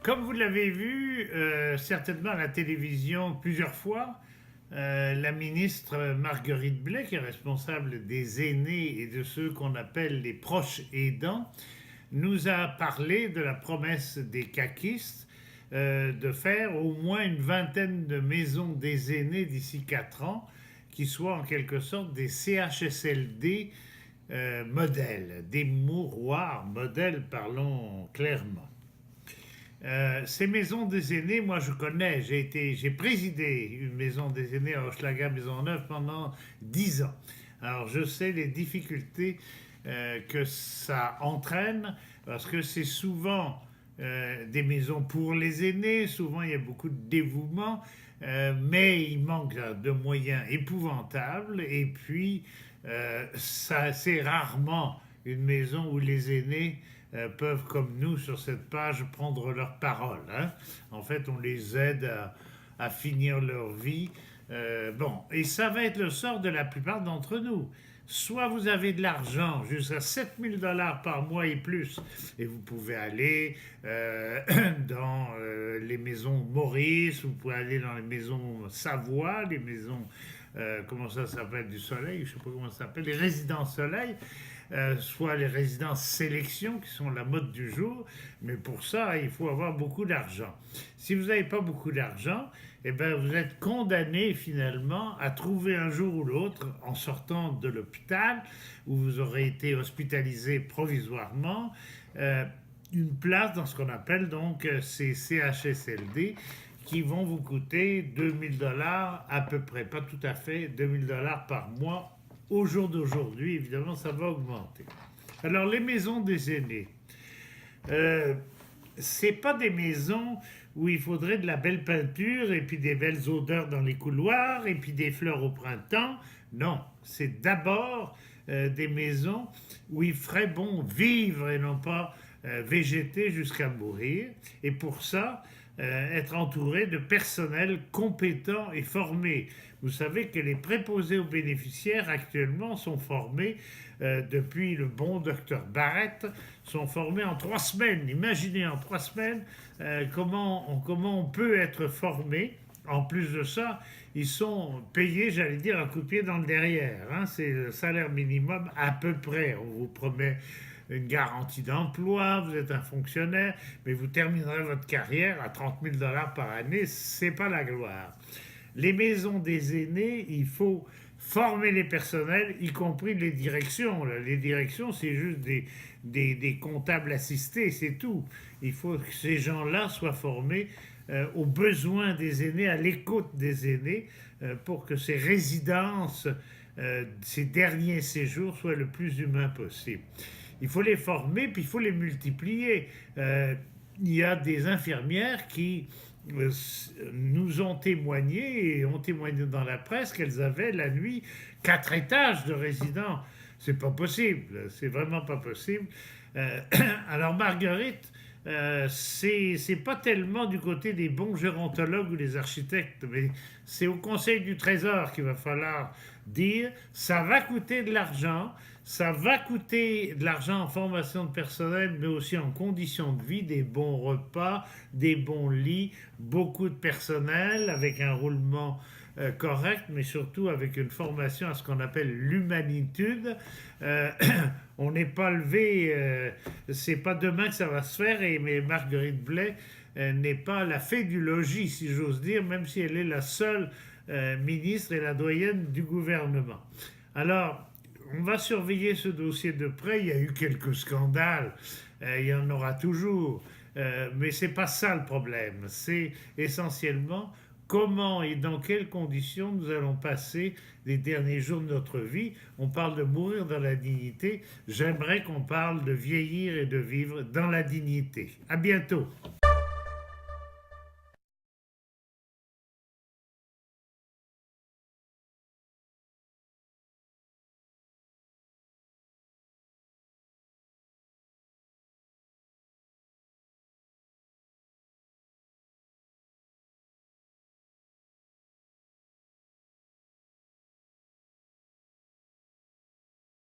Comme vous l'avez vu certainement à la télévision plusieurs fois, la ministre Marguerite Blais, qui est responsable des aînés et de ceux qu'on appelle les proches aidants, nous a parlé de la promesse des caquistes de faire au moins une vingtaine de maisons des aînés d'ici 4 ans, qui soient en quelque sorte des CHSLD modèles, des mouroirs modèles, parlons clairement. Ces maisons des aînés, moi je connais, j'ai présidé une maison des aînés à Hochelaga Maisonneuve pendant 10 ans. Alors je sais les difficultés que ça entraîne parce que c'est souvent des maisons pour les aînés, souvent il y a beaucoup de dévouement, mais il manque de moyens épouvantables et puis c'est rarement une maison où les aînés peuvent, comme nous sur cette page, prendre leur parole. Hein. En fait, on les aide à finir leur vie. Bon, et ça va être le sort de la plupart d'entre nous. Soit vous avez de l'argent jusqu'à 7 000 $ par mois et plus, et vous pouvez aller dans les maisons Maurice, vous pouvez aller dans les maisons Savoie, les maisons, comment ça s'appelle, du Soleil, je ne sais pas comment ça s'appelle, les résidences Soleil, soit les résidences sélection qui sont la mode du jour, mais pour ça, il faut avoir beaucoup d'argent. Si vous n'avez pas beaucoup d'argent, eh ben, vous êtes condamné finalement à trouver un jour ou l'autre, en sortant de l'hôpital, où vous aurez été hospitalisé provisoirement, une place dans ce qu'on appelle donc ces CHSLD qui vont vous coûter 2 000 $ à peu près, pas tout à fait, 2 000 $ par mois. Au jour d'aujourd'hui, évidemment, ça va augmenter. Alors, les maisons des aînés, c'est pas des maisons où il faudrait de la belle peinture et puis des belles odeurs dans les couloirs et puis des fleurs au printemps. Non, c'est d'abord des maisons où il ferait bon vivre et non pas végéter jusqu'à mourir. Et pour ça, être entouré de personnel compétent et formé. Vous savez que les préposés aux bénéficiaires actuellement sont formés depuis le bon docteur Barrett, sont formés en 3 semaines. Imaginez en 3 semaines comment on peut être formé. En plus de ça, ils sont payés, j'allais dire, un coup de pied dans le derrière. Hein. C'est le salaire minimum à peu près. On vous promet une garantie d'emploi, vous êtes un fonctionnaire, mais vous terminerez votre carrière à 30 000 $ par année, c'est pas la gloire. Les maisons des aînés, il faut former les personnels, y compris les directions. Les directions, c'est juste des comptables assistés, c'est tout. Il faut que ces gens-là soient formés aux besoins des aînés, à l'écoute des aînés, pour que ces résidences, ces derniers séjours soient le plus humains possible. Il faut les former, puis il faut les multiplier. Il y a des infirmières qui nous ont témoigné et ont témoigné dans la presse qu'elles avaient la nuit 4 étages de résidents. C'est pas possible, c'est vraiment pas possible. Alors Marguerite, c'est pas tellement du côté des bons gérontologues ou des architectes, mais c'est au Conseil du Trésor qu'il va falloir dire ça va coûter de l'argent, ça va coûter de l'argent en formation de personnel, mais aussi en conditions de vie, des bons repas, des bons lits, beaucoup de personnel avec un roulement correct, mais surtout avec une formation à ce qu'on appelle l'humanitude. On n'est pas levé, c'est pas demain que ça va se faire, mais Marguerite Blais n'est pas la fée du logis, si j'ose dire, même si elle est la seule ministre et la doyenne du gouvernement. Alors, on va surveiller ce dossier de près. Il y a eu quelques scandales, il y en aura toujours, mais c'est pas ça le problème. C'est essentiellement comment et dans quelles conditions nous allons passer les derniers jours de notre vie. On parle de mourir dans la dignité. J'aimerais qu'on parle de vieillir et de vivre dans la dignité. À bientôt.